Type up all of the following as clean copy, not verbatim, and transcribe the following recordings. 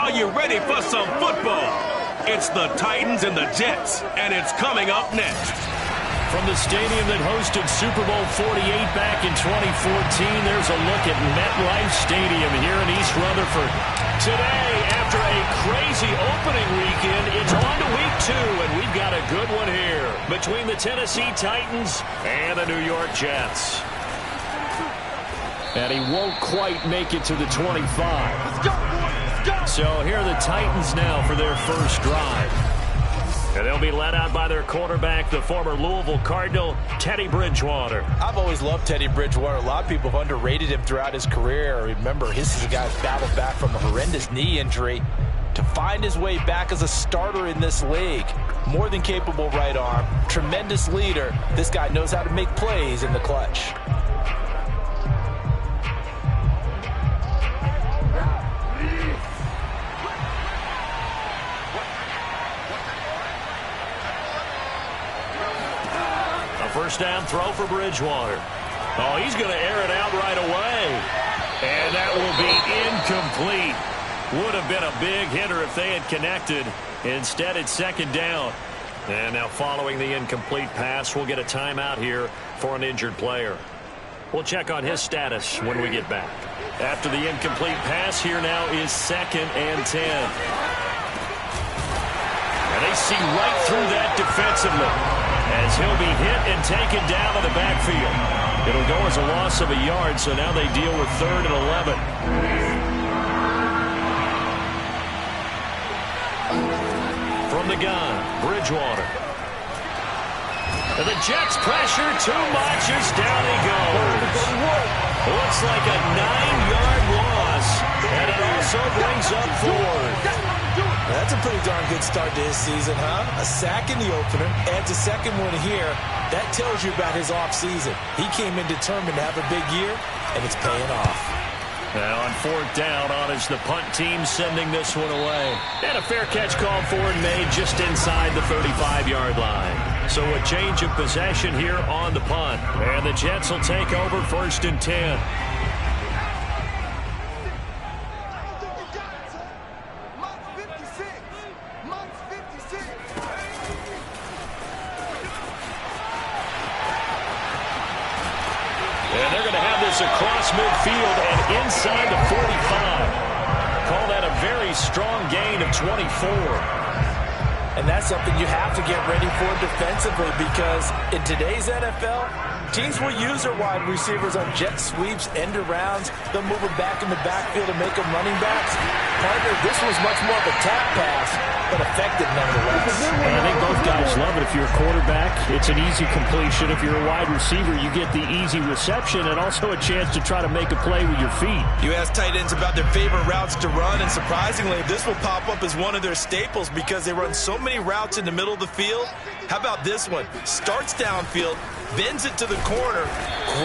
Are you ready for some football? It's the Titans and the Jets, and it's coming up next. From the stadium that hosted Super Bowl 48 back in 2014, there's a look at MetLife Stadium here in East Rutherford. Today, after a crazy opening weekend, it's on to week 2, and we've got a good one here between the Tennessee Titans and the New York Jets. And he won't quite make it to the 25. Let's go, boys. Let's go. So here are the Titans now for their first drive. And they'll be led out by their quarterback, the former Louisville Cardinal, Teddy Bridgewater. I've always loved Teddy Bridgewater. A lot of people have underrated him throughout his career. Remember, this is a guy who battled back from a horrendous knee injury to find his way back as a starter in this league. More than capable right arm, tremendous leader. This guy knows how to make plays in the clutch. First down throw for Bridgewater. Oh, he's going to air it out right away. And that will be incomplete. Would have been a big hitter if they had connected. Instead, it's second down. And now following the incomplete pass, we'll get a timeout here for an injured player. We'll check on his status when we get back. After the incomplete pass, here now is 2nd and 10. And they see right through that defensively, as he'll be hit and taken down in the backfield. It'll go as a loss of a yard, so now they deal with 3rd and 11. From the gun, Bridgewater. And the Jets pressure too much as down he goes. Looks like a 9-yard loss, and it also brings up 4th. That's a pretty darn good start to his season, huh? A sack in the opener, adds a second one here. That tells you about his offseason. He came in determined to have a big year, and it's paying off. Now on 4th down, on is the punt team sending this one away. And a fair catch called for and made just inside the 35-yard line. So a change of possession here on the punt. And the Jets will take over 1st and 10. Across midfield and inside the 45. Call that a very strong gain of 24. And that's something you have to get ready for defensively, because in today's NFL, teams will use their wide receivers on jet sweeps, end arounds. They'll move them back in the backfield and make them running backs. Partner, this was much more of a tap pass, but effective nonetheless. And I think both guys love it. If you're a quarterback, it's an easy completion. If you're a wide receiver, you get the easy reception and also a chance to try to make a play with your feet. You ask tight ends about their favorite routes to run, and surprisingly, this will pop up as one of their staples because they run so many routes in the middle of the field. How about this one? Starts downfield, bends it to the corner,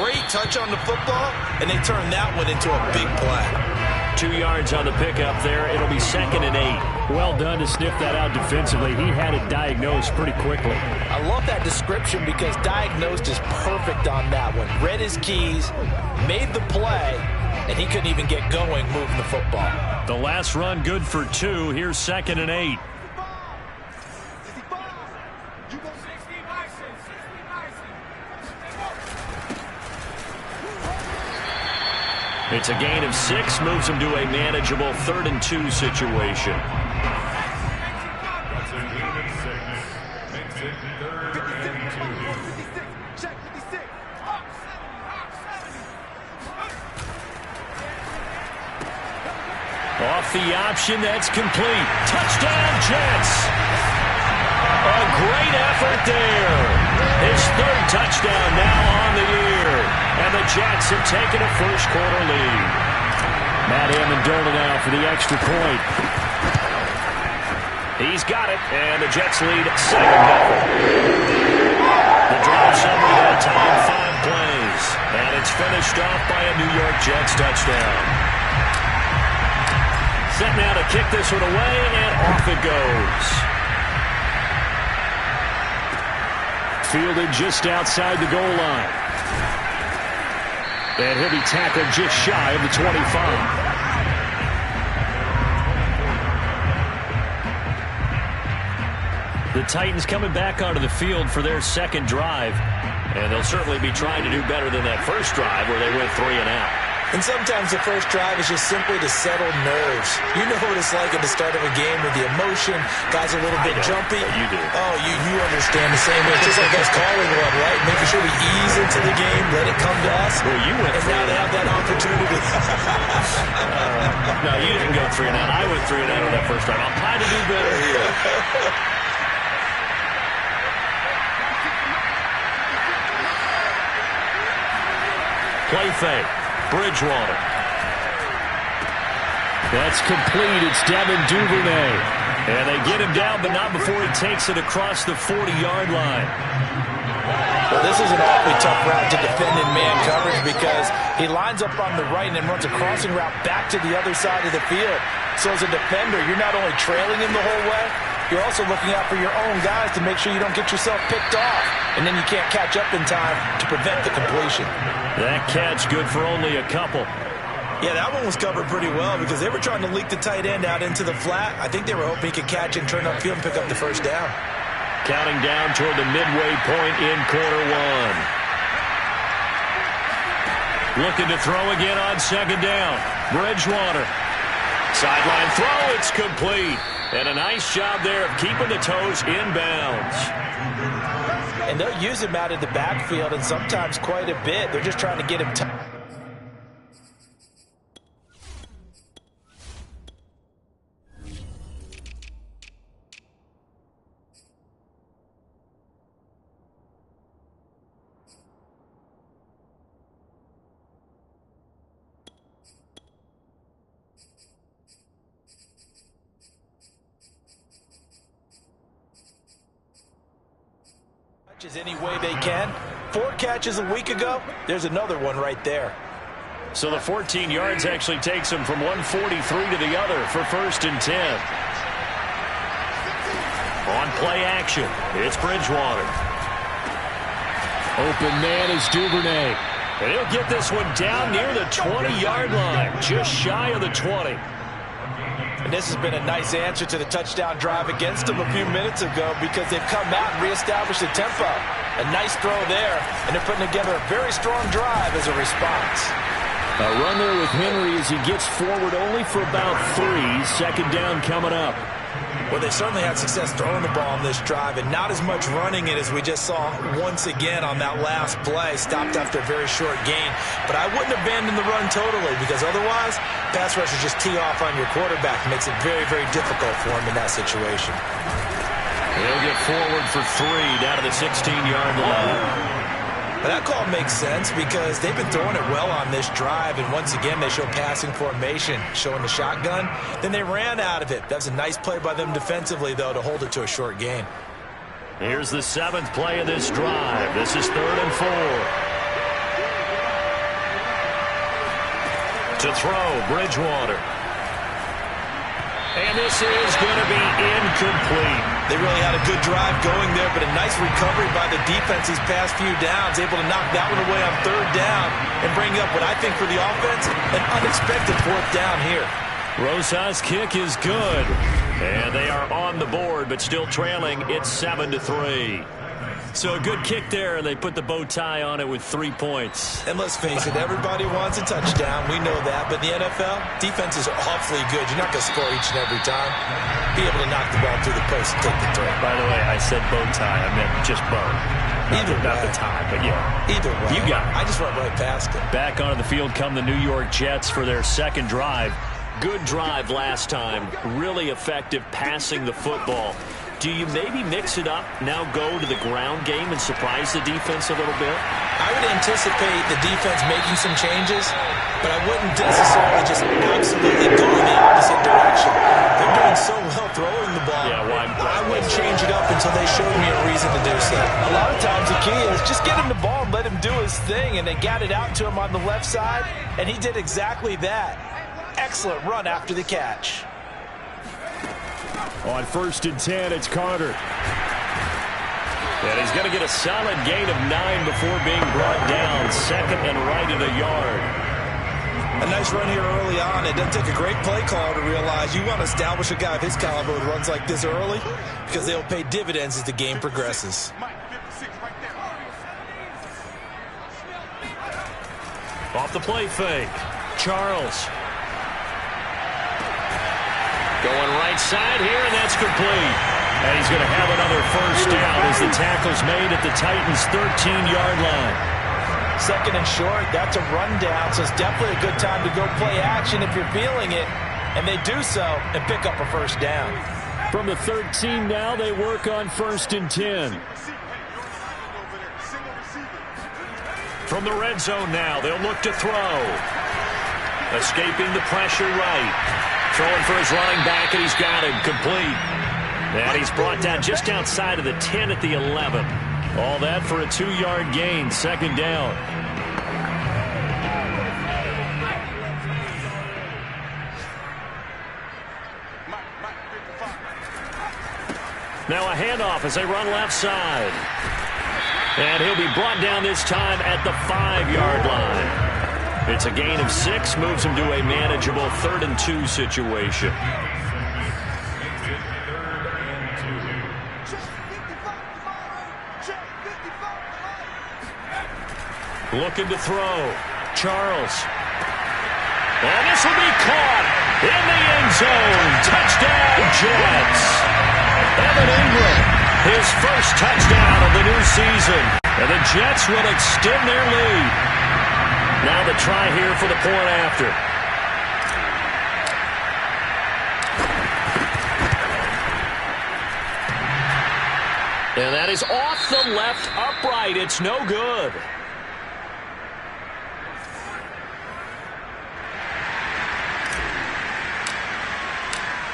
great touch on the football, and they turn that one into a big play. 2 yards on the pickup there. It'll be 2nd and 8. Well done to sniff that out defensively. He had it diagnosed pretty quickly. I love that description because diagnosed is perfect on that one. Read his keys, made the play, and he couldn't even get going moving the football. The last run good for 2. Here's 2nd and 8. It's a gain of 6, moves him to a manageable 3rd and 2 situation. Off the option, that's complete. Touchdown, Jets! A great effort there. His 3rd touchdown now on the year. And the Jets have taken a first-quarter lead. Matt Amendola now for the extra point. He's got it, and the Jets lead 7-0. The drive summary that time, 5 plays. And it's finished off by a New York Jets touchdown. Set now to kick this one away, and off it goes. Fielded just outside the goal line. And he'll be tackled just shy of the 25. The Titans coming back onto the field for their second drive. And they'll certainly be trying to do better than that first drive where they went 3 and out. And sometimes the first drive is just simply to settle nerves. You know what it's like at the start of a game with the emotion. Guys are a little bit jumpy. You do. Oh, you understand the same way. It's just like us calling one, right? Making sure we ease into the game, let it come to us. Well, you went and now they have that opportunity. No, you didn't go 3 and out. I went 3 and out on that first drive. I'm trying to do better here. Play fake. Bridgewater. That's complete. It's Devin Duvernay. And they get him down, but not before he takes it across the 40-yard line. Well, this is an awfully tough route to defend in man coverage because he lines up on the right and then runs a crossing route back to the other side of the field. So as a defender, you're not only trailing him the whole way, you're also looking out for your own guys to make sure you don't get yourself picked off. And then you can't catch up in time to prevent the completion. That catch good for only a couple. Yeah, that one was covered pretty well because they were trying to leak the tight end out into the flat. I think they were hoping he could catch and turn upfield and pick up the first down. Counting down toward the midway point in quarter one. Looking to throw again on second down. Bridgewater. Sideline throw, it's complete. And a nice job there of keeping the toes inbounds. And they'll use him out in the backfield and sometimes quite a bit. They're just trying to get him any way they can. 4 catches a week ago. There's another one right there. So the 14 yards actually takes him from 143 to the other for 1st and 10. On play action, it's Bridgewater. Open man is Duvernay. And he'll get this one down near the 20-yard line, just shy of the 20. And this has been a nice answer to the touchdown drive against them a few minutes ago because they've come out and reestablished the tempo. A nice throw there, and they're putting together a very strong drive as a response. A run there with Henry as he gets forward only for about 3. Second down coming up. Well, they certainly had success throwing the ball on this drive and not as much running it as we just saw once again on that last play. Stopped after a very short gain. But I wouldn't abandon the run totally because otherwise, pass rushers just tee off on your quarterback. It makes it very, very difficult for him in that situation. He'll get forward for 3 down to the 16-yard line. But that call makes sense because they've been throwing it well on this drive, and once again they show passing formation, showing the shotgun. Then they ran out of it. That was a nice play by them defensively, though, to hold it to a short gain. Here's the 7th play of this drive. This is 3rd and 4. To throw, Bridgewater. And this is going to be incomplete. They really had a good drive going there, but a nice recovery by the defense these past few downs, able to knock that one away on 3rd down and bring up what I think for the offense, an unexpected 4th down here. Rosas' kick is good. And they are on the board, but still trailing. It's 7-3. So a good kick there, and they put the bow tie on it with 3 points. And let's face it, everybody wants a touchdown. We know that. But in the NFL, defenses are awfully good. You're not going to score each and every time. Be able to knock the ball through the post and take the throw. By the way, I said bow tie. I meant just bow. Not the tie, but yeah. Either way. You got it. I just went right past it. Back onto the field come the New York Jets for their second drive. Good drive last time. Really effective passing the football. Do you maybe mix it up, now go to the ground game and surprise the defense a little bit? I would anticipate the defense making some changes, but I wouldn't necessarily just absolutely go in the opposite direction. They're doing so well throwing the ball. Yeah, well, I wouldn't change it up until they showed me a reason to do so. A lot of times the key is just get him the ball and let him do his thing, and they got it out to him on the left side, and he did exactly that. Excellent run after the catch. On 1st and 10, it's Carter. And he's going to get a solid gain of 9 before being brought down. 2nd and right at a yard. A nice run here early on. It doesn't take a great play call to realize you want to establish a guy of his caliber who runs like this early because they'll pay dividends as the game progresses. Off the play fake. Charles. Going right side here, and that's complete. And he's going to have another first down as the tackle's made at the Titans' 13-yard line. Second and short, that's a rundown, so it's definitely a good time to go play action if you're feeling it. And they do so and pick up a first down. From the 13 now, they work on 1st and 10. From the red zone now, they'll look to throw. Escaping the pressure right. Throwing for his running back, and he's got him complete. And he's brought down just outside of the 10 at the 11. All that for a 2-yard gain, 2nd down. Now a handoff as they run left side. And he'll be brought down this time at the 5-yard line. It's a gain of 6, moves him to a manageable 3rd and 2 situation. Looking to throw. Charles. And this will be caught in the end zone. Touchdown, Jets. Evan Ingram, his first touchdown of the new season. And the Jets will extend their lead. Now the try here for the point after. And that is off the left upright. It's no good.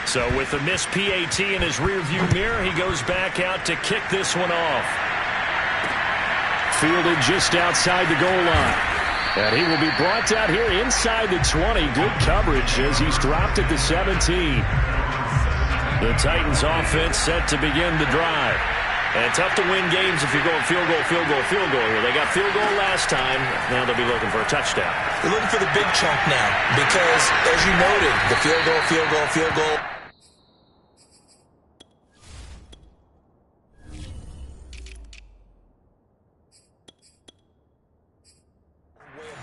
So with the missed PAT in his rearview mirror, he goes back out to kick this one off. Fielded just outside the goal line. And he will be brought out here inside the 20. Good coverage as he's dropped at the 17. The Titans offense set to begin the drive. And tough to win games if you're going field goal, field goal, field goal here. They got field goal last time. Now they'll be looking for a touchdown. They're looking for the big chunk now because, as you noted, the field goal, field goal, field goal.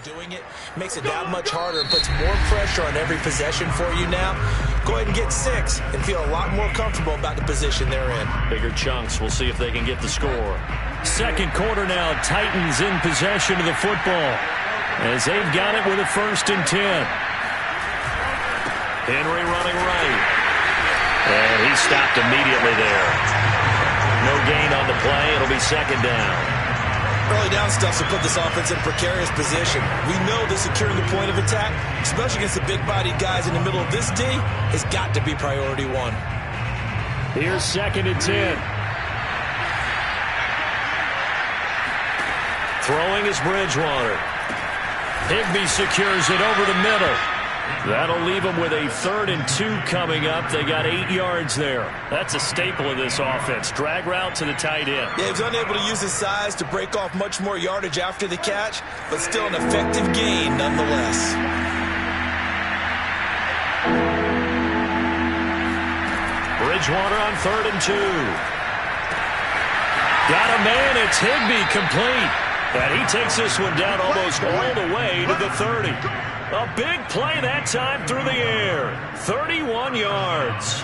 Doing it makes it that much harder and puts more pressure on every possession for you now. Go ahead and get 6 and feel a lot more comfortable about the position they're in. Bigger chunks. We'll see if they can get the score. Second quarter now. Titans in possession of the football as they've got it with a 1st and 10. Henry running right. And he stopped immediately there. No gain on the play. It'll be 2nd down. Early down stuff to put this offense in a precarious position. We know that securing the point of attack, especially against the big-bodied guys in the middle of this D, has got to be priority 1. Here's 2nd and 10. Throwing is Bridgewater. Higbee secures it over the middle. That'll leave them with a 3rd and 2 coming up. They got 8 yards there. That's a staple of this offense. Drag route to the tight end. Yeah, he was unable to use his size to break off much more yardage after the catch, but still an effective gain nonetheless. Bridgewater on 3rd and 2. Got a man. It's Higbee complete. And he takes this one down almost all the way to the 30. A big play that time through the air. 31 yards.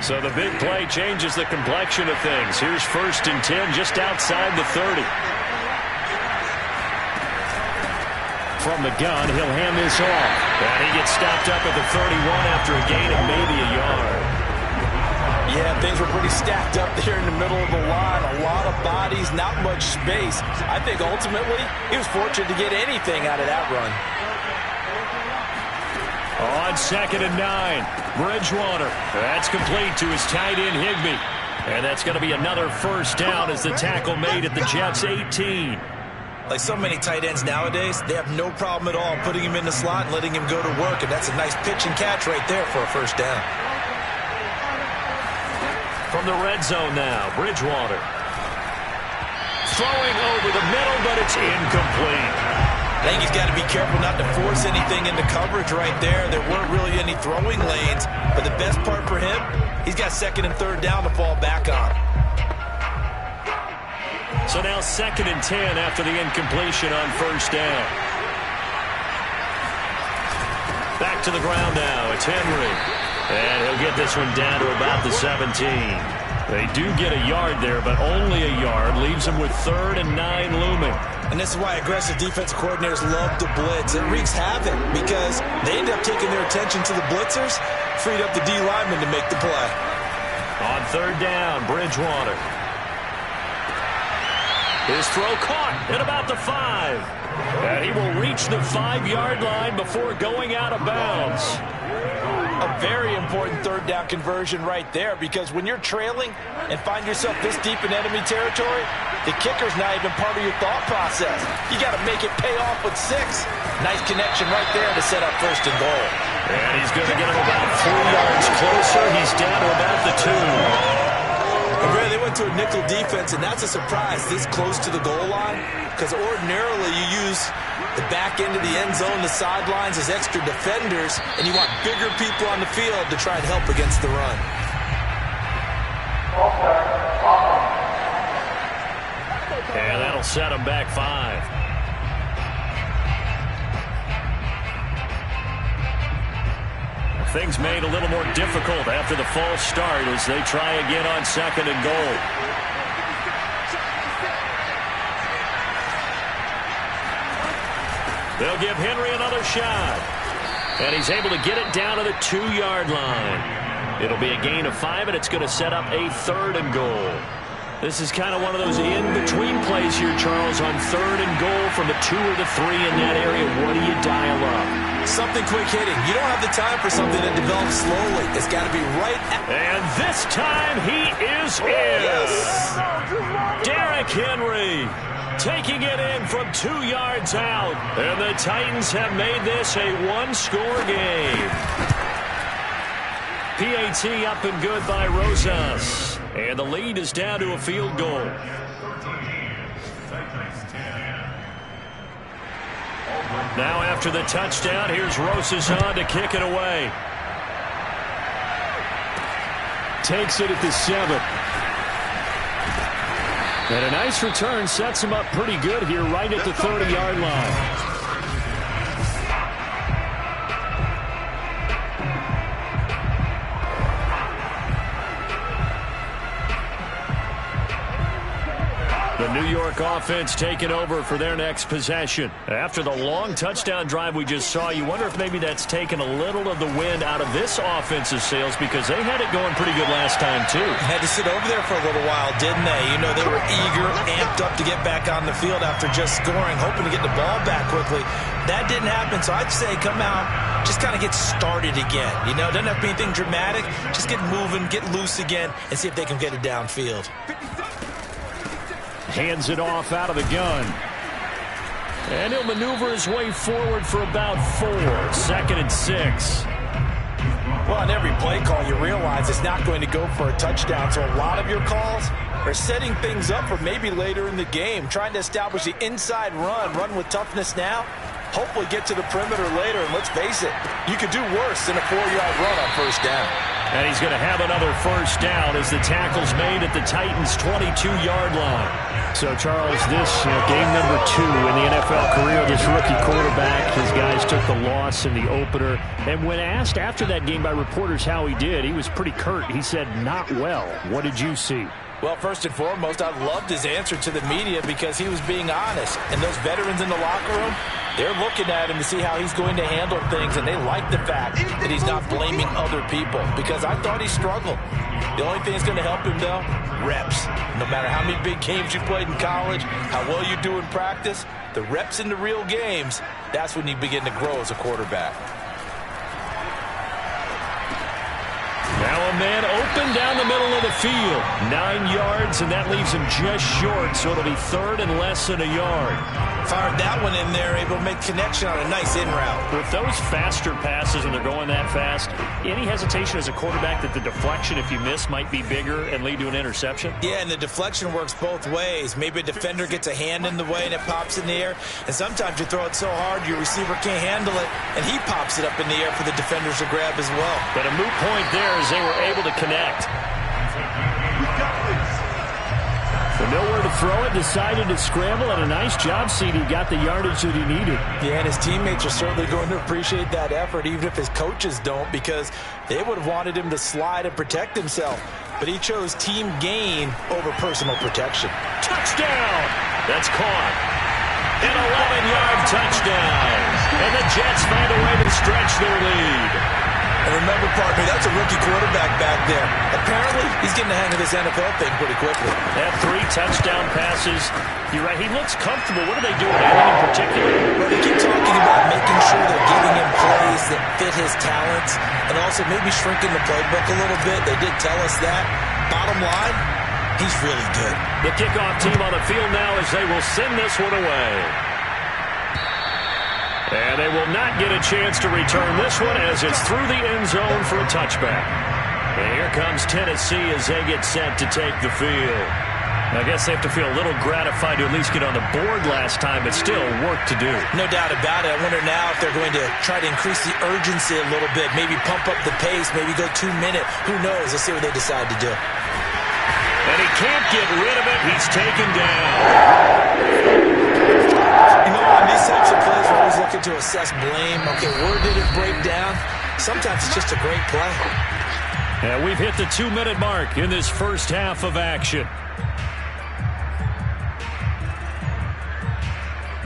So the big play changes the complexion of things. Here's 1st and 10 just outside the 30. From the gun, he'll hand this off. And he gets stopped up at the 31 after a gain of maybe a yard. Yeah, things were pretty stacked up there in the middle of the line. A lot of bodies, not much space. I think ultimately he was fortunate to get anything out of that run. On 2nd and 9, Bridgewater. That's complete to his tight end, Higbee. And that's going to be another 1st down as the tackle made at the Jets' 18. Like so many tight ends nowadays, they have no problem at all putting him in the slot and letting him go to work. And that's a nice pitch and catch right there for a 1st down. From the red zone now, Bridgewater. Throwing over the middle, but it's incomplete. I think he's got to be careful not to force anything into coverage right there. There weren't really any throwing lanes, but the best part for him, he's got second and third down to fall back on. So now 2nd and 10 after the incompletion on first down. Back to the ground now. It's Henry. And he'll get this one down to about the 17. They do get a yard there, but only a yard. Leaves them with 3rd and 9 looming. And this is why aggressive defensive coordinators love to blitz. It wreaks havoc because they end up taking their attention to the blitzers, freed up the D lineman to make the play. On 3rd down, Bridgewater. His throw caught at about the 5. And he will reach the 5-yard line before going out of bounds. A very important 3rd down conversion right there, because when you're trailing and find yourself this deep in enemy territory, the kicker's not even part of your thought process. You got to make it pay off with 6. Nice connection right there to set up 1st and goal. And he's going to get him about 3 yards closer. He's down to about the 2. And Ray, they went to a nickel defense, and that's a surprise this close to the goal line, because ordinarily you use the back end of the end zone, the sidelines as extra defenders, and you want bigger people on the field to try and help against the run. And that'll set him back 5. Things made a little more difficult after the false start as they try again on 2nd and goal. They'll give Henry another shot. And he's able to get it down to the 2-yard line. It'll be a gain of 5, and it's going to set up a 3rd and goal. This is kind of one of those in-between plays here, Charles, on 3rd and goal from the 2 or the 3 in that area. What do you dial up? Something quick hitting. You don't have the time for something that develops slowly. It's got to be right at... And this time he is in. Yes. Derrick Henry taking it in from 2 yards out. And the Titans have made this a 1-score game. PAT up and good by Rosas. And the lead is down to a field goal. Now after the touchdown, here's Rosas on to kick it away. Takes it at the 7. And a nice return sets him up pretty good here right at the 30-yard line. The New York offense taking over for their next possession. After the long touchdown drive we just saw, you wonder if maybe that's taken a little of the wind out of this offensive sails, because they had it going pretty good last time, too. Had to sit over there for a little while, didn't they? You know, they were eager, amped up to get back on the field after just scoring, hoping to get the ball back quickly. That didn't happen, so I'd say come out, just kind of get started again. You know, doesn't have to be anything dramatic. Just get moving, get loose again, and see if they can get it downfield. Hands it off out of the gun. And he'll maneuver his way forward for about 4. 2nd and 6. Well, on every play call, you realize it's not going to go for a touchdown. So a lot of your calls are setting things up for maybe later in the game, trying to establish the inside run with toughness now, hopefully get to the perimeter later. And let's face it, you could do worse than a 4-yard run on first down. And he's going to have another first down as the tackle's made at the Titans' 22-yard line. So, Charles, this game number 2 in the NFL career, this rookie quarterback, his guys took the loss in the opener. And when asked after that game by reporters how he did, he was pretty curt. He said, not well. What did you see? Well, first and foremost, I loved his answer to the media because he was being honest. And those veterans in the locker room, they're looking at him to see how he's going to handle things, and they like the fact that he's not blaming other people, because I thought he struggled. The only thing that's going to help him, though, reps. No matter how many big games you played in college, how well you do in practice, the reps in the real games, that's when you begin to grow as a quarterback. Now a man open down the middle of the field. 9 yards, and that leaves him just short, so it'll be 3rd and less than a yard. Fired that one in there, able to make connection on a nice in route. With those faster passes, and they're going that fast, any hesitation as a quarterback that the deflection, if you miss, might be bigger and lead to an interception? Yeah, and the deflection works both ways. Maybe a defender gets a hand in the way and it pops in the air, and sometimes you throw it so hard your receiver can't handle it, and he pops it up in the air for the defenders to grab as well. But a moot point there as they were able to connect. So nowhere to throw it, decided to scramble, and a nice job, CD. Got the yardage that he needed. Yeah, and his teammates are certainly going to appreciate that effort, even if his coaches don't, because they would have wanted him to slide and protect himself. But he chose team gain over personal protection. Touchdown! That's caught. An 11-yard touchdown. And the Jets find a way to stretch their lead. And remember, partner, that's a rookie quarterback back there. Apparently, he's getting the hang of this NFL thing pretty quickly. That 3 touchdown passes. You're right, he looks comfortable. What are they doing? Anything in particular? Well, they keep talking about making sure they're giving him plays that fit his talents and also maybe shrinking the playbook a little bit. They did tell us that. Bottom line, he's really good. The kickoff team on the field now as they will send this one away. And they will not get a chance to return this one as it's through the end zone for a touchback. And here comes Tennessee as they get set to take the field. I guess they have to feel a little gratified to at least get on the board last time, but still work to do. No doubt about it. I wonder now if they're going to try to increase the urgency a little bit, maybe pump up the pace, maybe go 2-minute. Who knows? Let's see what they decide to do. And he can't get rid of it. He's taken down. You know, on these types of plays, we're always looking to assess blame. Okay, where did it break down? Sometimes it's just a great play. And we've hit the 2-minute mark in this first half of action.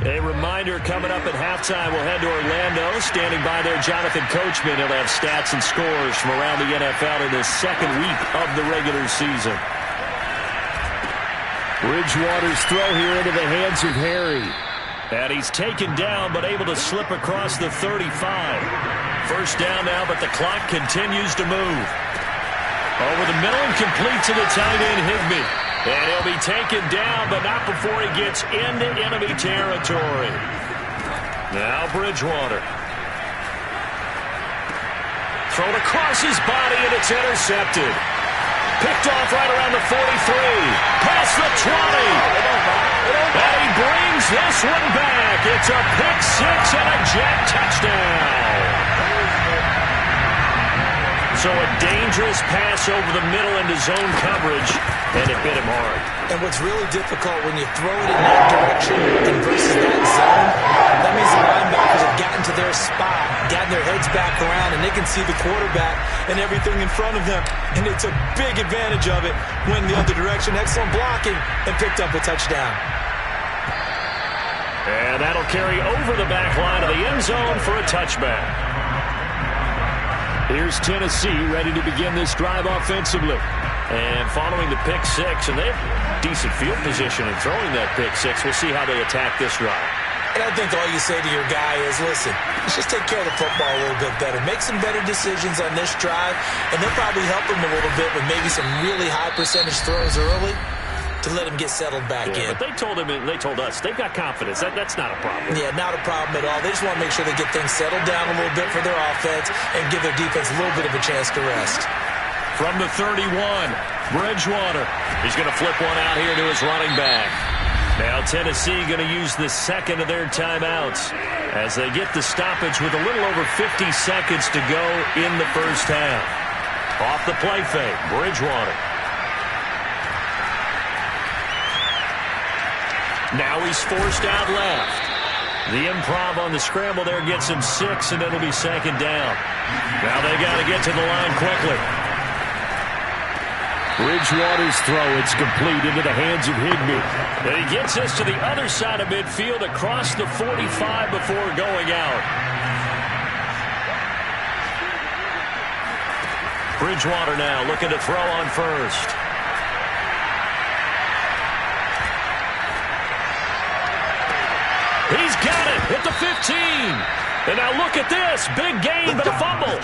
A reminder coming up at halftime, we'll head to Orlando. Standing by there, Jonathan Coachman. He'll have stats and scores from around the NFL in the second week of the regular season. Bridgewater's throw here into the hands of Harry. And he's taken down, but able to slip across the 35. First down now, but the clock continues to move. Over the middle and complete to the tight end, Higbee. And he'll be taken down, but not before he gets into enemy territory. Now Bridgewater. Thrown across his body, and it's intercepted. Picked off right around the 43. Past the 20. And he brings this one back. It's a pick six and a Jet touchdown. So a dangerous pass over the middle into zone coverage, and it hit him hard. And what's really difficult when you throw it in that direction and versus that zone, that means the linebackers have gotten to their spot, gotten their heads back around, and they can see the quarterback and everything in front of them. And they took big advantage of it, went the other direction, excellent blocking, and picked up a touchdown. And that'll carry over the back line of the end zone for a touchback. Here's Tennessee ready to begin this drive offensively. And following the pick six, and they have decent field position in throwing that pick six. We'll see how they attack this drive. And I think all you say to your guy is, listen, let's just take care of the football a little bit better. Make some better decisions on this drive, and they'll probably help him a little bit with maybe some really high percentage throws early to let him get settled back in. But they told him, and they told us, they've got confidence. That's not a problem. Yeah, not a problem at all. They just want to make sure they get things settled down a little bit for their offense and give their defense a little bit of a chance to rest. From the 31, Bridgewater. He's going to flip one out here to his running back. Now Tennessee going to use the second of their timeouts as they get the stoppage with a little over 50 seconds to go in the first half. Off the play fake, Bridgewater. Now he's forced out left. The improv on the scramble there gets him 6, and it'll be second down. Now they got to get to the line quickly. Bridgewater's throw, it's complete into the hands of Higbee. And he gets us to the other side of midfield across the 45 before going out. Bridgewater now looking to throw on first. He's got it at the 15. And now look at this. Big gain, but a fumble.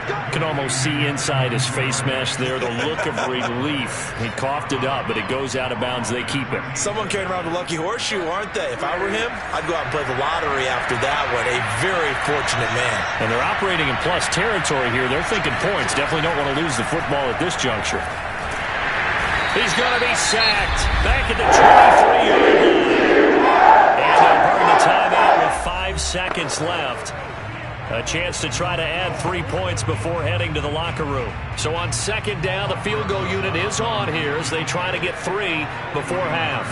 You can almost see inside his face mesh there the look of relief. He coughed it up, but it goes out of bounds. They keep it. Someone carrying around a lucky horseshoe, aren't they? If I were him, I'd go out and play the lottery after that one. A very fortunate man. And they're operating in plus territory here. They're thinking points. Definitely don't want to lose the football at this juncture. He's going to be sacked. Back at the 23-yard line. And they'll burn the timeout with 5 seconds left. A chance to try to add 3 points before heading to the locker room. So on second down, the field goal unit is on here as they try to get 3 before half.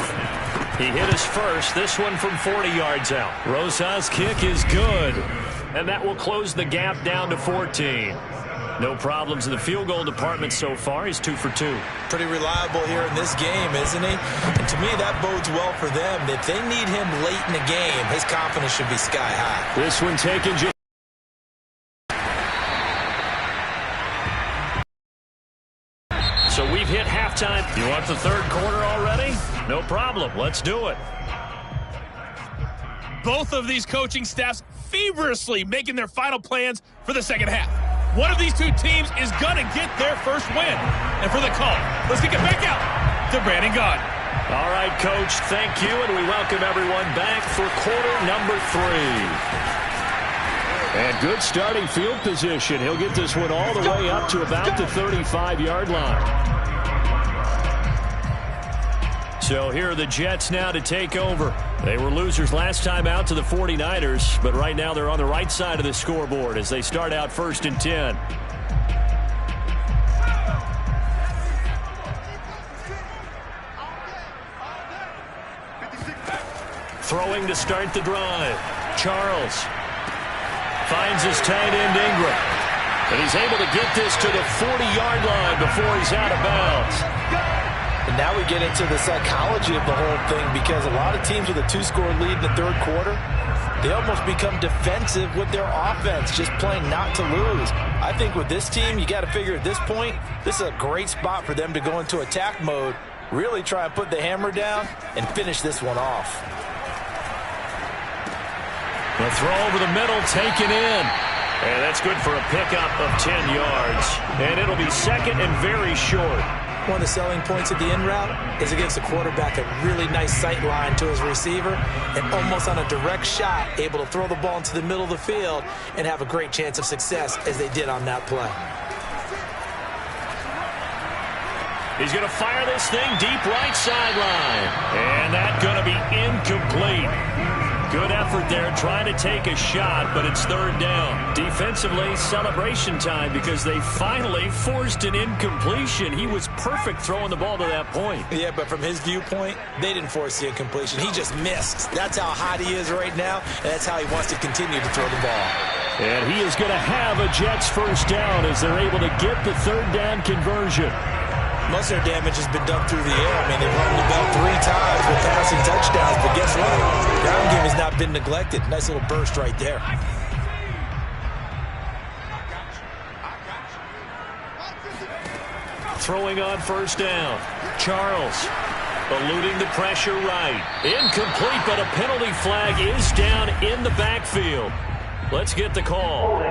He hit his first, this one from 40 yards out. Rosa's kick is good. And that will close the gap down to 14. No problems in the field goal department so far. He's 2 for 2. Pretty reliable here in this game, isn't he? And to me, that bodes well for them. If they need him late in the game, his confidence should be sky high. This one taken just... So we've hit halftime. You want the third quarter already? No problem. Let's do it. Both of these coaching staffs feverishly making their final plans for the second half. One of these two teams is going to get their first win. And for the call, let's kick it back out to Brandon Gaudin. All right, Coach, thank you, and we welcome everyone back for quarter number 3. And good starting field position. He'll get this one all the way up to about the 35-yard line. So here are the Jets now to take over. They were losers last time out to the 49ers, but right now they're on the right side of the scoreboard as they start out 1st and 10. Throwing to start the drive. Charles finds his tight end Ingram. And he's able to get this to the 40-yard line before he's out of bounds. And now we get into the psychology of the whole thing, because a lot of teams with a 2-score lead in the third quarter, they almost become defensive with their offense, just playing not to lose. I think with this team, you got to figure at this point, this is a great spot for them to go into attack mode, really try and put the hammer down and finish this one off. The throw over the middle taken in. And that's good for a pickup of 10 yards. And it'll be second and very short. One of the selling points of the in route is it gives the quarterback a really nice sight line to his receiver and almost on a direct shot able to throw the ball into the middle of the field and have a great chance of success as they did on that play. He's going to fire this thing deep right sideline. And that's going to be incomplete. Good effort there trying to take a shot, but it's third down. Defensively, celebration time because they finally forced an incompletion. He was perfect throwing the ball to that point. Yeah, but from his viewpoint, they didn't force the incompletion. He just missed. That's how hot he is right now, and that's how he wants to continue to throw the ball. And he is going to have a Jets first down as they're able to get the third down conversion. Most of their damage has been done through the air. I mean, they've run the ball 3 times with passing touchdowns, but guess what? The ground game has not been neglected. Nice little burst right there. Throwing on first down. Charles eluding the pressure right. Incomplete, but a penalty flag is down in the backfield. Let's get the call.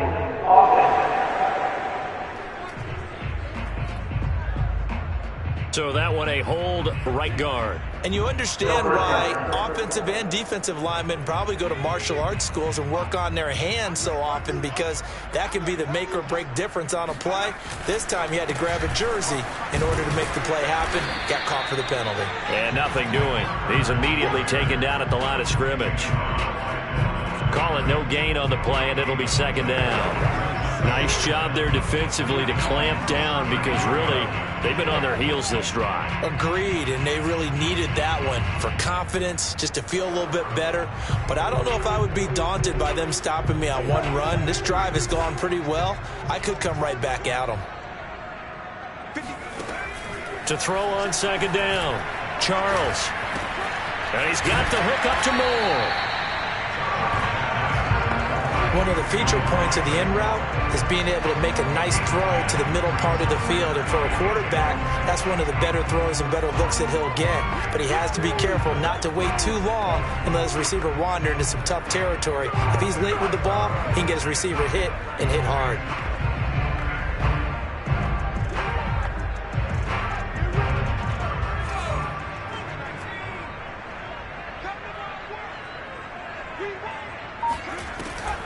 So that one a hold right guard. And you understand why offensive and defensive linemen probably go to martial arts schools and work on their hands so often, because that can be the make or break difference on a play. This time he had to grab a jersey in order to make the play happen. Got caught for the penalty. And nothing doing. He's immediately taken down at the line of scrimmage. Call it no gain on the play, and it'll be second down. Nice job there defensively to clamp down, because really they've been on their heels this drive. Agreed, and they really needed that one for confidence, just to feel a little bit better. But I don't know if I would be daunted by them stopping me on one run. This drive has gone pretty well. I could come right back at them. To throw on second down, Charles. And he's got the hook up to Moore. One of the feature points of the in route is being able to make a nice throw to the middle part of the field. And for a quarterback, that's one of the better throws and better looks that he'll get. But he has to be careful not to wait too long and let his receiver wander into some tough territory. If he's late with the ball, he can get his receiver hit and hit hard.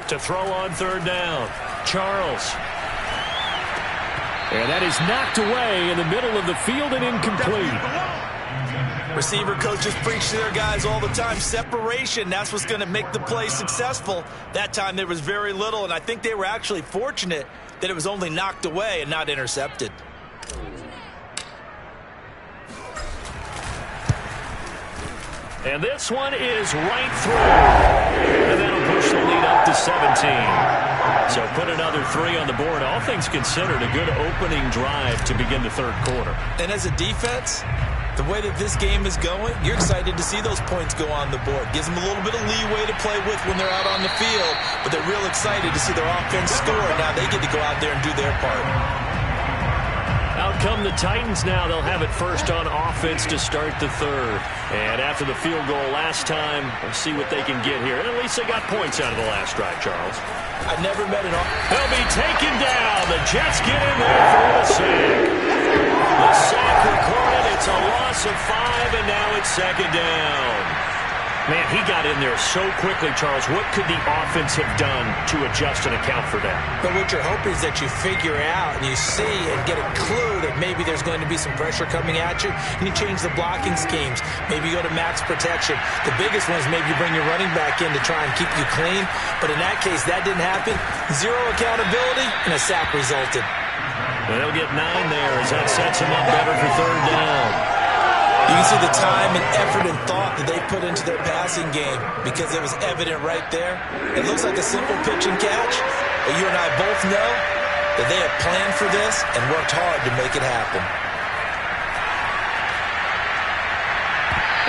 To throw on third down, Charles. And that is knocked away in the middle of the field and incomplete. Receiver coaches preach to their guys all the time. Separation, that's what's going to make the play successful. That time there was very little, and I think they were actually fortunate that it was only knocked away and not intercepted. And this one is right through. And that'll push the lead up to 17. So put another 3 on the board. All things considered, a good opening drive to begin the third quarter. And as a defense, the way that this game is going, you're excited to see those points go on the board. Gives them a little bit of leeway to play with when they're out on the field, but they're real excited to see their offense score. Now they get to go out there and do their part. Out come the Titans now. They'll have it first on offense to start the third. And after the field goal last time, we'll see what they can get here. And at least they got points out of the last drive, Charles. I never met an offense. They'll be taken down. The Jets get in there for the sack. The sack recorded. It's a loss of 5, and now it's second down. Man, he got in there so quickly, Charles. What could the offense have done to adjust and account for that? But what you're hoping is that you figure out and you see and get a clue that maybe there's going to be some pressure coming at you, and you change the blocking schemes. Maybe you go to max protection. The biggest one is maybe you bring your running back in to try and keep you clean. But in that case, that didn't happen. 0 accountability, and a sack resulted. Well, they'll get 9 there as that sets them up better for third down. You can see the time and effort and thought that they put into their passing game because it was evident right there. It looks like a simple pitch and catch, but you and I both know that they have planned for this and worked hard to make it happen.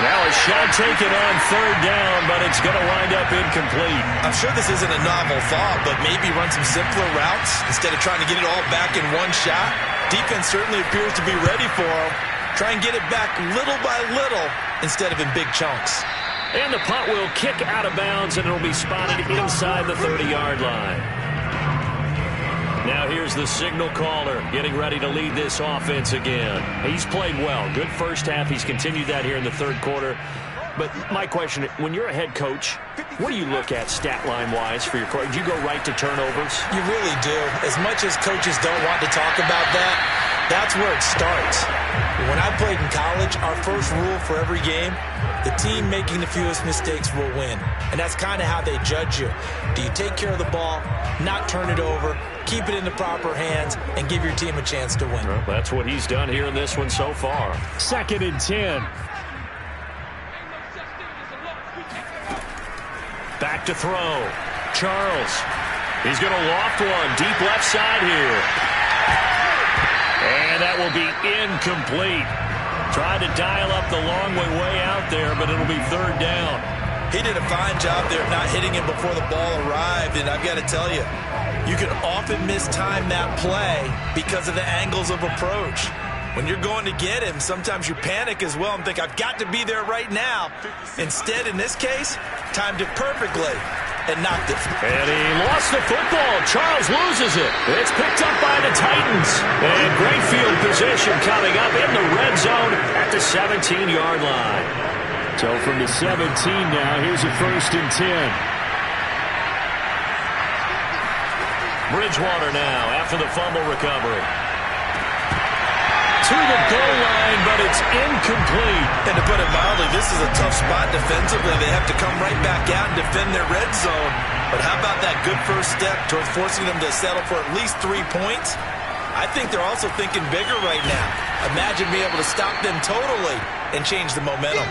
Now a shot taken on third down, but it's going to wind up incomplete. I'm sure this isn't a novel thought, but maybe run some simpler routes instead of trying to get it all back in one shot. Defense certainly appears to be ready for them. Try and get it back little by little instead of in big chunks. And the punt will kick out of bounds, and it'll be spotted inside the 30-yard line. Now here's the signal caller getting ready to lead this offense again. He's played well. Good first half. He's continued that here in the third quarter. But my question, when you're a head coach, what do you look at stat line-wise for your coach? Do you go right to turnovers? You really do. As much as coaches don't want to talk about that, that's where it starts. When I played in college, our first rule for every game, the team making the fewest mistakes will win. And that's kind of how they judge you. Do you take care of the ball, not turn it over, keep it in the proper hands, and give your team a chance to win? Well, that's what he's done here in this one so far. 2nd and 10. Back to throw. Charles. He's going to loft one. Deep left side here. And that will be incomplete. Tried to dial up the long way out there, but it'll be third down. He did a fine job there of not hitting him before the ball arrived, and I've got to tell you, you can often mistime that play because of the angles of approach. When you're going to get him, sometimes you panic as well and think, I've got to be there right now. Instead, in this case, timed it perfectly and knocked it. And he lost the football. Charles loses it. It's picked up by the Titans. And great field position coming up in the red zone at the 17-yard line. So from the 17 now, here's a 1st and 10. Bridgewater now after the fumble recovery. To the goal line, but it's incomplete. And to put it mildly, this is a tough spot defensively. They have to come right back out and defend their red zone. But how about that good first step towards forcing them to settle for at least 3 points? I think they're also thinking bigger right now. Imagine being able to stop them totally and change the momentum.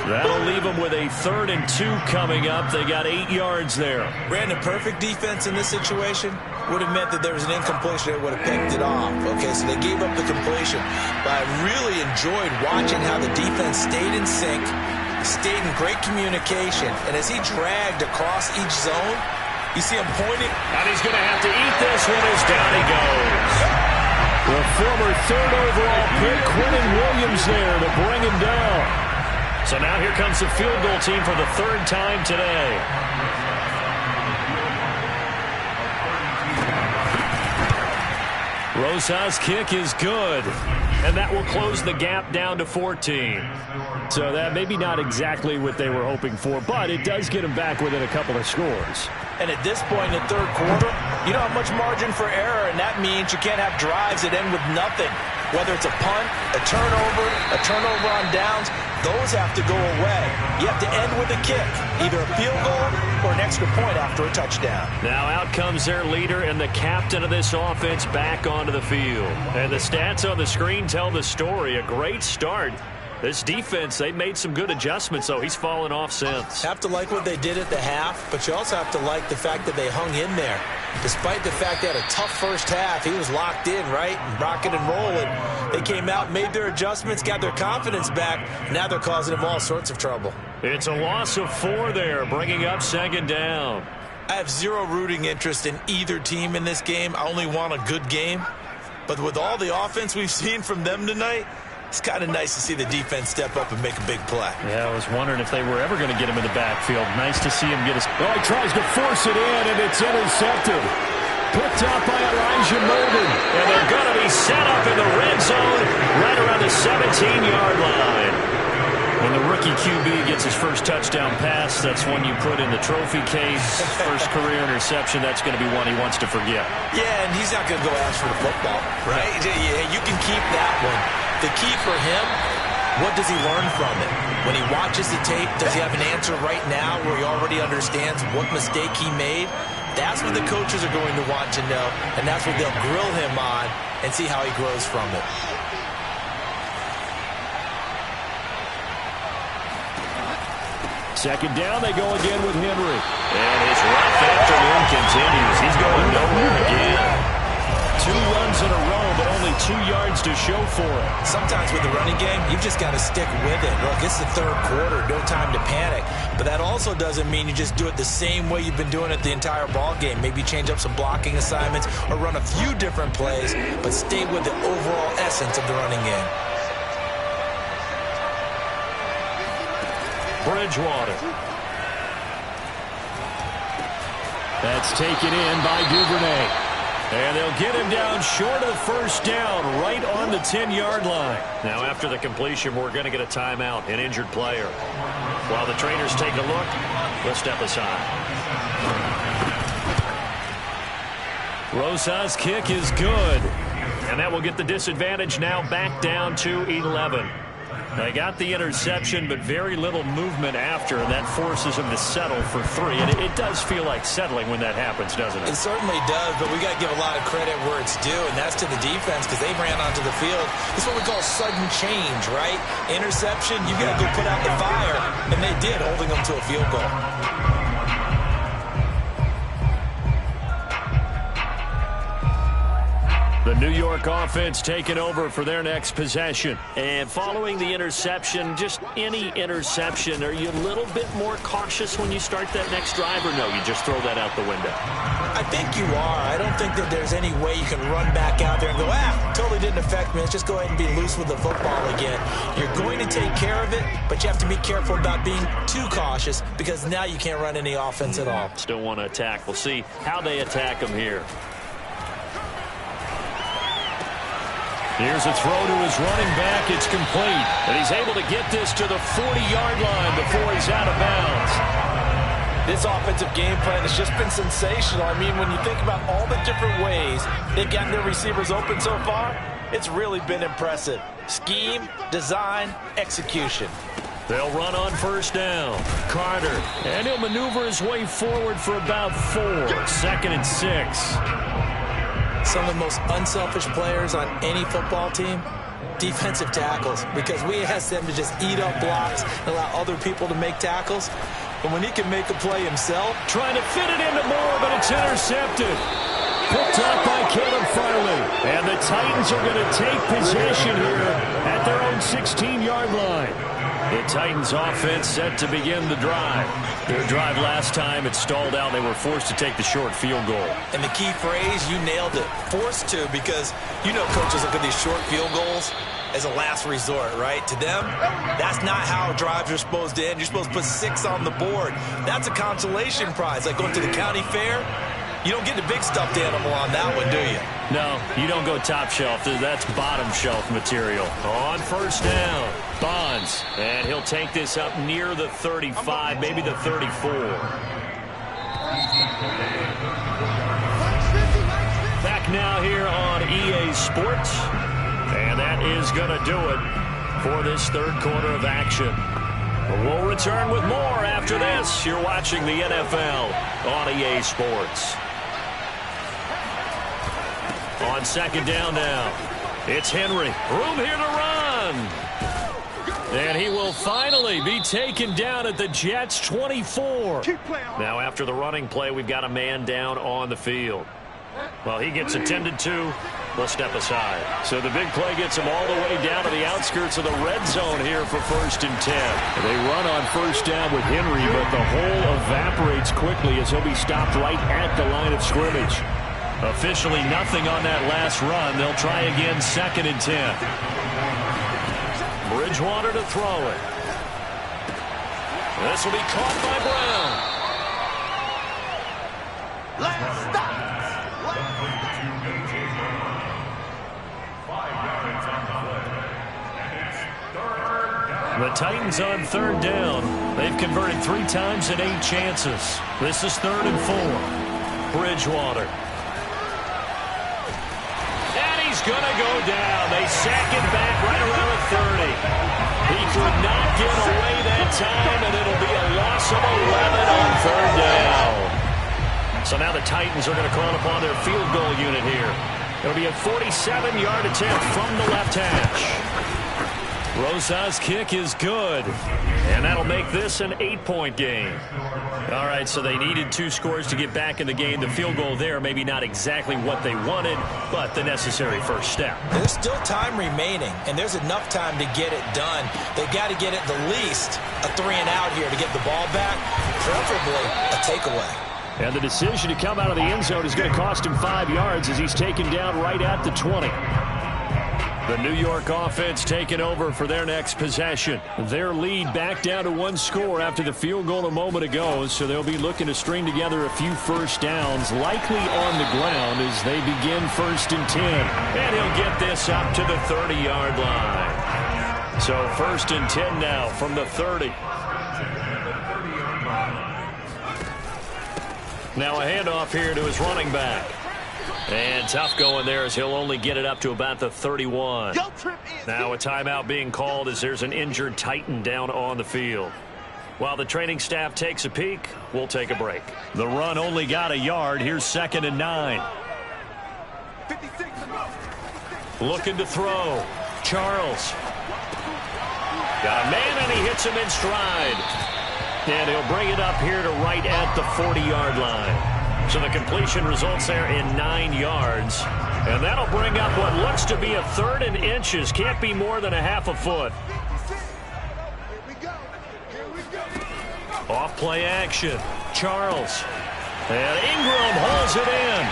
That'll leave them with a 3rd and 2 coming up. They got 8 yards there. Brandon, perfect defense in this situation would have meant that there was an incompletion. They would have picked it off. Okay, so they gave up the completion. But I really enjoyed watching how the defense stayed in sync, stayed in great communication. And as he dragged across each zone, You see him pointing. And he's going to have to eat this one as down he goes. The former third overall pick, Quentin Williams there to bring him down. So now here comes the field goal team for the third time today. Rosas' kick is good. And that will close the gap down to 14. So that maybe not exactly what they were hoping for, but it does get them back within a couple of scores. And at this point in the third quarter, you don't have much margin for error, and that means you can't have drives that end with nothing. Whether it's a punt, a turnover on downs, those have to go away. You have to end with a kick, either a field goal or an extra point after a touchdown. Now out comes their leader and the captain of this offense back onto the field. And the stats on the screen tell the story. A great start. This defense, they made some good adjustments, so he's fallen off since. Have to like what they did at the half, but you also have to like the fact that they hung in there. Despite the fact they had a tough first half, he was locked in, right? And rocking and rolling. They came out, made their adjustments, got their confidence back. Now they're causing him all sorts of trouble. It's a loss of 4 there, bringing up second down. I have zero rooting interest in either team in this game. I only want a good game. But with all the offense we've seen from them tonight, it's kind of nice to see the defense step up and make a big play. Yeah, I was wondering if they were ever going to get him in the backfield. Nice to see him get his... Oh, he tries to force it in, and it's intercepted. Picked up by Elijah Molden. And they're going to be set up in the red zone right around the 17-yard line. When the rookie QB gets his first touchdown pass, that's one you put in the trophy case. First career interception, that's going to be one he wants to forget. Yeah, and he's not going to go ask for the football, right? Yeah, you can keep that one. The key for him, what does he learn from it? When he watches the tape, does he have an answer right now where he already understands what mistake he made? That's what the coaches are going to want to know, and that's what they'll grill him on and see how he grows from it. Second down, they go again with Henry. And his rough afternoon continues. He's going nowhere again. 2 runs in a row, but only 2 yards to show for it. Sometimes with the running game, you've just got to stick with it. Look, it's the third quarter, no time to panic. But that also doesn't mean you just do it the same way you've been doing it the entire ball game. Maybe change up some blocking assignments or run a few different plays, but stay with the overall essence of the running game. Bridgewater. That's taken in by Duvernay. And they'll get him down short of the first down, right on the 10-yard line. Now, after the completion, we're going to get a timeout, an injured player. While the trainers take a look, we'll step aside. Rosas' kick is good. And that will get the disadvantage now back down to 11. They got the interception, but very little movement after, and that forces them to settle for 3. And it does feel like settling when that happens, doesn't it? It certainly does, but we got to give a lot of credit where it's due, and that's to the defense because they ran onto the field. It's what we call sudden change, right? Interception, you got to go put out the fire, and they did, holding them to a field goal. The New York offense taking over for their next possession. And following the interception, just any interception, are you a little bit more cautious when you start that next drive, or no, you just throw that out the window? I think you are. I don't think that there's any way you can run back out there and go, totally didn't affect me. Let's just go ahead and be loose with the football again. You're going to take care of it, but you have to be careful about being too cautious because now you can't run any offense at all. Still want to attack. We'll see how they attack them here. Here's a throw to his running back. It's complete. And he's able to get this to the 40-yard line before he's out of bounds. This offensive game plan has just been sensational. I mean, when you think about all the different ways they've gotten their receivers open so far, it's really been impressive. Scheme, design, execution. They'll run on first down. Carter. And he'll maneuver his way forward for about 4. 2nd and 6. Some of the most unselfish players on any football team, defensive tackles, because we ask them to just eat up blocks and allow other people to make tackles. But when he can make a play himself, trying to fit it into Moore, but it's intercepted. Picked up by Caleb Farley. And the Titans are going to take possession here at their own 16-yard line. The Titans offense set to begin the drive. Their drive last time, it stalled out. They were forced to take the short field goal. And the key phrase, you nailed it, forced to, because you know coaches look at these short field goals as a last resort, right? To them, that's not how drives are supposed to end. You're supposed to put 6 on the board. That's a consolation prize. Like going to the county fair, you don't get the big stuffed animal on that one, do you? No, you don't go top shelf. That's bottom shelf material. On first down, Bonds. And he'll take this up near the 35, maybe the 34. Back now here on EA Sports. And that is going to do it for this third quarter of action. We'll return with more after this. You're watching the NFL on EA Sports. On second down now, it's Henry. Room here to run. And he will finally be taken down at the Jets' 24. Now after the running play, we've got a man down on the field. Well, he gets attended to. We'll step aside. So the big play gets him all the way down to the outskirts of the red zone here for 1st and 10. They run on first down with Henry, but the hole evaporates quickly as he'll be stopped right at the line of scrimmage. Officially nothing on that last run. They'll try again 2nd and 10. Bridgewater to throw it. This will be caught by Brown. Last stop. The Titans on 3rd down. They've converted 3 times in 8 chances. This is 3rd and 4. Bridgewater. And he's going to go down. They sack it back right around the 30. He could not get away that time, and it'll be a loss of 11 on 3rd down. So now the Titans are going to call upon their field goal unit here. It'll be a 47-yard attempt from the left hash. Rosa's kick is good, and that'll make this an 8-point game. All right, so they needed 2 scores to get back in the game. The field goal there, maybe not exactly what they wanted, but the necessary first step. There's still time remaining, and there's enough time to get it done. They've got to get at the least a 3-and-out here to get the ball back, preferably a takeaway. And the decision to come out of the end zone is going to cost him 5 yards as he's taken down right at the 20. The New York offense taking over for their next possession. Their lead back down to 1 score after the field goal a moment ago, so they'll be looking to string together a few first downs, likely on the ground as they begin 1st and 10. And he'll get this up to the 30-yard line. So 1st and 10 now from the 30. Now a handoff here to his running back. And tough going there as he'll only get it up to about the 31. Now a timeout being called as there's an injured Titan down on the field. While the training staff takes a peek, we'll take a break. The run only got a yard. Here's 2nd and 9. Looking to throw. Charles. Got a man and he hits him in stride. And he'll bring it up here to right at the 40-yard line. So the completion results there in 9 yards. And that'll bring up what looks to be a 3rd and inches. Can't be more than a half a foot. Off play action. Charles. And Ingram holds it in.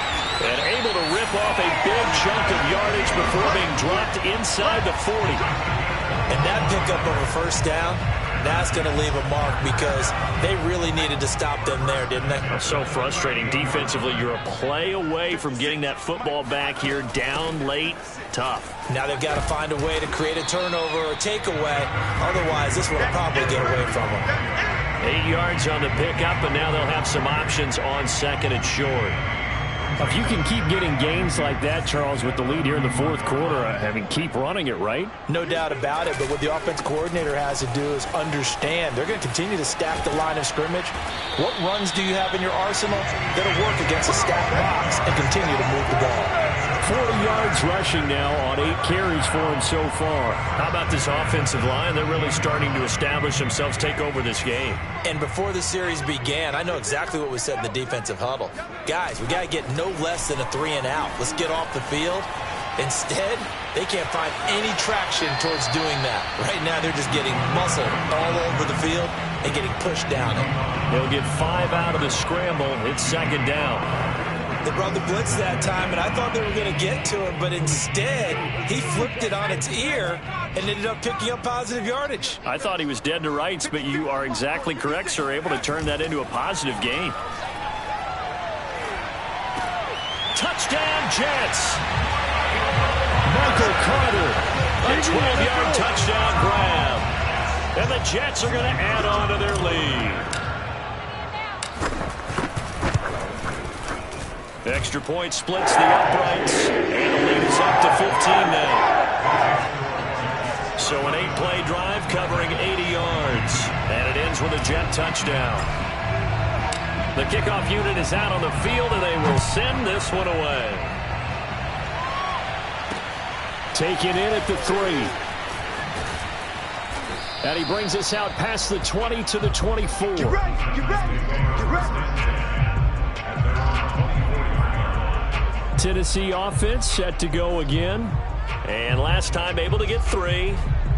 And able to rip off a big chunk of yardage before being dropped inside the 40. And that pickup of a first down, that's going to leave a mark because they really needed to stop them there, didn't they? So frustrating defensively. You're a play away from getting that football back here, down late. Tough. Now they've got to find a way to create a turnover or takeaway. Otherwise, this will probably get away from them. 8 yards on the pickup, and now they'll have some options on 2nd and short. If you can keep getting gains like that, Charles, with the lead here in the 4th quarter, keep running it, right? No doubt about it, but what the offense coordinator has to do is understand they're going to continue to stack the line of scrimmage. What runs do you have in your arsenal that'll work against a stacked box and continue to move the ball? 40 yards rushing now on 8 carries for him so far. How about this offensive line? They're really starting to establish themselves, take over this game. And before the series began, I know exactly what we said in the defensive huddle. Guys, we got to get no less than a 3-and-out. Let's get off the field Instead, they can't find any traction towards doing that. Right now, they're just getting muscled all over the field and getting pushed down it. They'll get 5 out of the scramble. It's second down. They brought the blitz that time, and I thought they were going to get to him, but instead, he flipped it on its ear and ended up picking up positive yardage. I thought he was dead to rights, but you are exactly correct, sir. Able to turn that into a positive gain. Touchdown, Jets. Michael Carter, a 12-yard touchdown grab. And the Jets are going to add on to their lead. Extra point splits the uprights, and the lead is up to 15 now. So an 8-play drive covering 80 yards, and it ends with a Jet touchdown. The kickoff unit is out on the field, and they will send this one away. Taken in at the 3. And he brings us out past the 20 to the 24. Get ready, get ready, get ready. Tennessee offense set to go again. And last time able to get 3.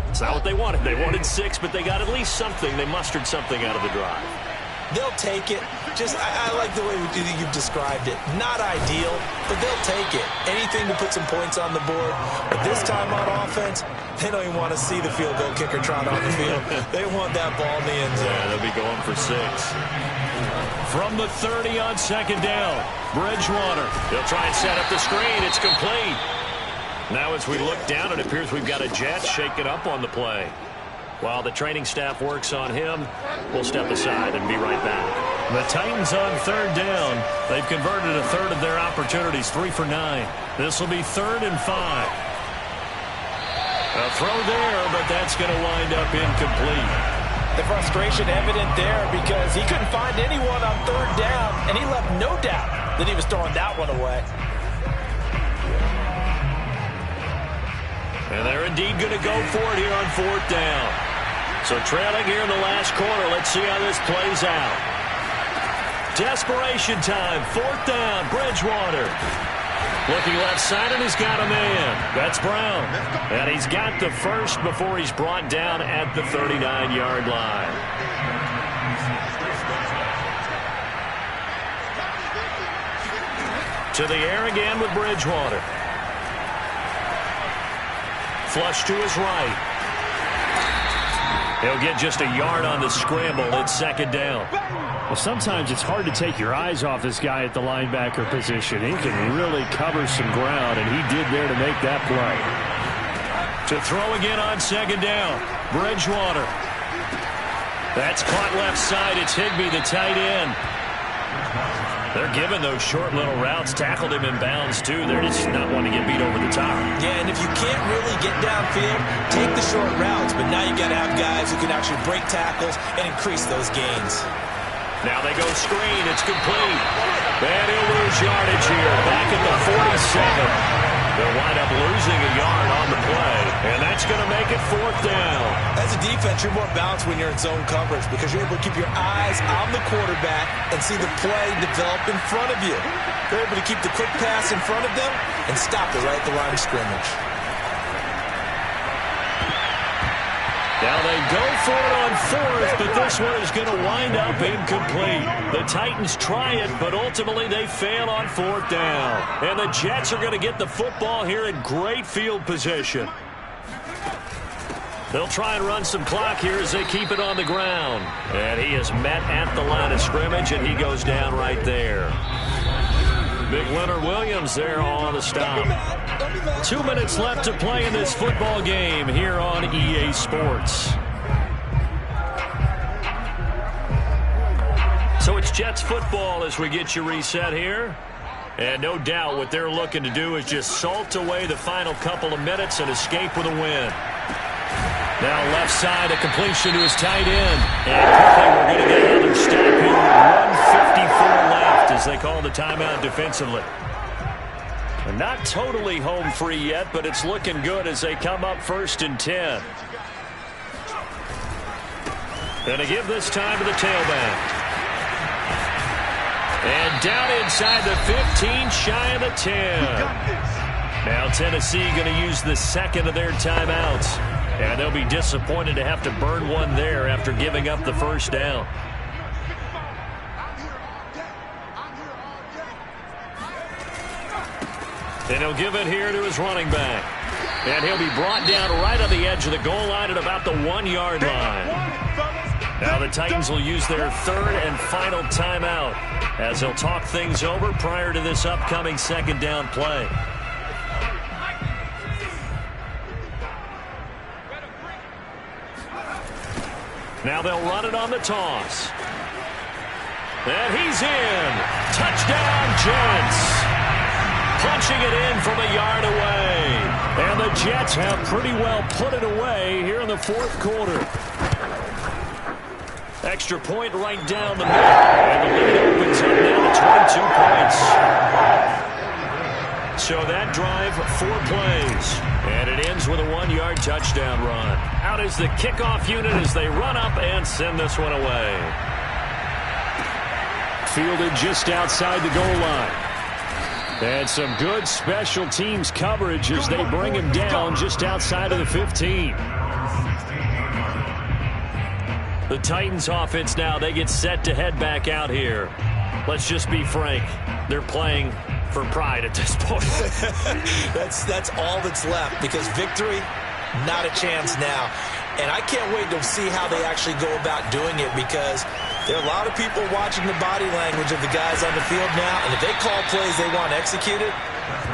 It's not what they wanted. They wanted 6, but they got at least something. They mustered something out of the drive. They'll take it. I like the way you've described it. Not ideal, but they'll take it. Anything to put some points on the board. But this time on offense, they don't even want to see the field goal kicker trot on the field. They want that ball in the end zone. Yeah, they'll be going for 6. From the 30 on second down, Bridgewater. They'll try and set up the screen. It's complete. Now as we look down, it appears we've got a Jet shaken up on the play. While the training staff works on him, we'll step aside and be right back. The Titans on third down. They've converted a third of their opportunities, 3 for 9. This will be 3rd and 5. A throw there, but that's going to wind up incomplete. The frustration evident there because he couldn't find anyone on third down, and he left no doubt that he was throwing that one away. And they're indeed going to go for it here on 4th down. So trailing here in the last quarter, let's see how this plays out. Desperation time, 4th down, Bridgewater. Looking left side, and he's got a man. That's Brown. And he's got the first before he's brought down at the 39-yard line. To the air again with Bridgewater. Flush to his right. He'll get just a yard on the scramble. It's second down. Well, sometimes it's hard to take your eyes off this guy at the linebacker position. He can really cover some ground, and he did there to make that play. To throw again on second down, Bridgewater. That's caught left side. It's Higbee, the tight end. They're giving those short little routes. Tackled him in bounds, too. They're just not wanting to get beat over the top. Yeah, and if you can't really get downfield, take the short routes. But now you got to have guys who can actually break tackles and increase those gains. Now they go screen. It's complete. And he'll lose yardage here. Back at the 47. They'll wind up losing a yard on the play. And that's going to make it 4th down. As a defense, you're more balanced when you're in zone coverage because you're able to keep your eyes on the quarterback and see the play develop in front of you. They're able to keep the quick pass in front of them and stop it right at the line of scrimmage. Now they go for it on 4th, but this one is going to wind up incomplete. The Titans try it, but ultimately they fail on 4th down. And the Jets are going to get the football here in great field position. They'll try and run some clock here as they keep it on the ground. And he is met at the line of scrimmage, and he goes down right there. Big Leonard Williams there on the stop. 2 minutes left to play in this football game here on EA Sports. So it's Jets football as we get you reset here. And no doubt what they're looking to do is just salt away the final couple of minutes and escape with a win. Now left side, a completion to his tight end. And quickly we're going to get another stop here. 1:54 left as they call the timeout defensively. They're not totally home free yet, but it's looking good as they come up 1st and 10. Going to give this time to the tailback. And down inside the 15, shy of the 10. Now Tennessee going to use the second of their timeouts. And they'll be disappointed to have to burn one there after giving up the first down. And he'll give it here to his running back. And he'll be brought down right on the edge of the goal line at about the 1-yard line. Now the Titans will use their third and final timeout as they'll talk things over prior to this upcoming second down play. Now they'll run it on the toss. And he's in. Touchdown, Jets. Punching it in from a yard away. And the Jets have pretty well put it away here in the fourth quarter. Extra point right down the middle. And the lead opens up now to 22 points. So that drive, 4 plays. And it ends with a 1-yard touchdown run. Out is the kickoff unit as they run up and send this one away. Fielded just outside the goal line. And some good special teams coverage as they bring him down just outside of the 15. The Titans offense now, they get set to head back out here. Let's just be frank. They're playing for pride at this point. That's all that's left, because victory, not a chance now. And I can't wait to see how they actually go about doing it, because there are a lot of people watching the body language of the guys on the field now, and if they call plays they want executed,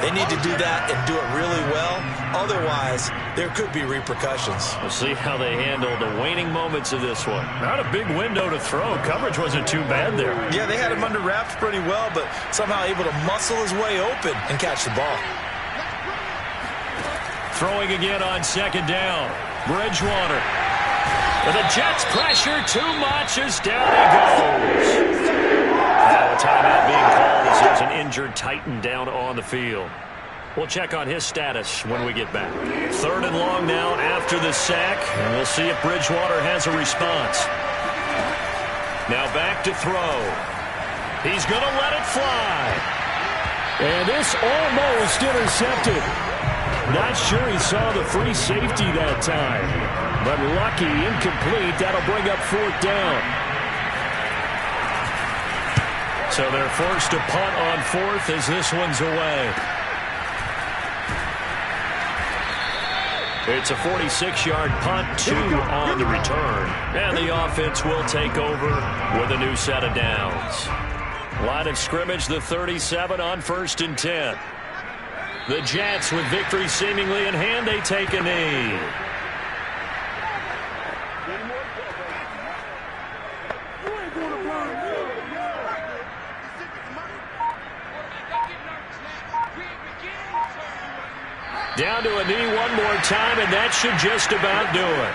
they need to do that and do it really well. Otherwise, there could be repercussions. We'll see how they handle the waning moments of this one. Not a big window to throw. Coverage wasn't too bad there. Yeah, they had him under wraps pretty well, but somehow able to muscle his way open and catch the ball. Throwing again on second down. Bridgewater. But the Jets pressure too much as down he goes. Now a timeout being called as there's an injured Titan down on the field. We'll check on his status when we get back. 3rd and long now after the sack, and we'll see if Bridgewater has a response. Now back to throw. He's going to let it fly. And this almost intercepted. Not sure he saw the free safety that time. But lucky, incomplete. That'll bring up 4th down. So they're forced to punt on 4th as this one's away. It's a 46-yard punt, 2 on the return. And the offense will take over with a new set of downs. Line of scrimmage, the 37 on 1st and 10. The Jets, with victory seemingly in hand, they take a knee. Down to a knee one more time, and that should just about do it.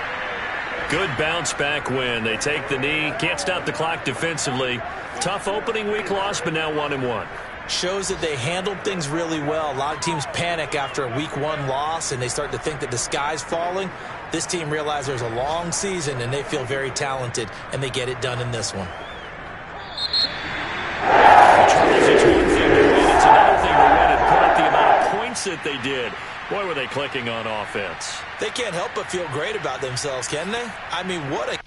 Good bounce-back win. They take the knee, can't stop the clock defensively. Tough opening week loss, but now 1-1. Shows that they handled things really well. A lot of teams panic after a week 1 loss, and they start to think that the sky's falling. This team realized there's a long season, and they feel very talented, and they get it done in this one. Charles, it's one thing to win. It's another thing to win and put up the amount of points that they did. Boy, were they clicking on offense. They can't help but feel great about themselves, can they? I mean, what a...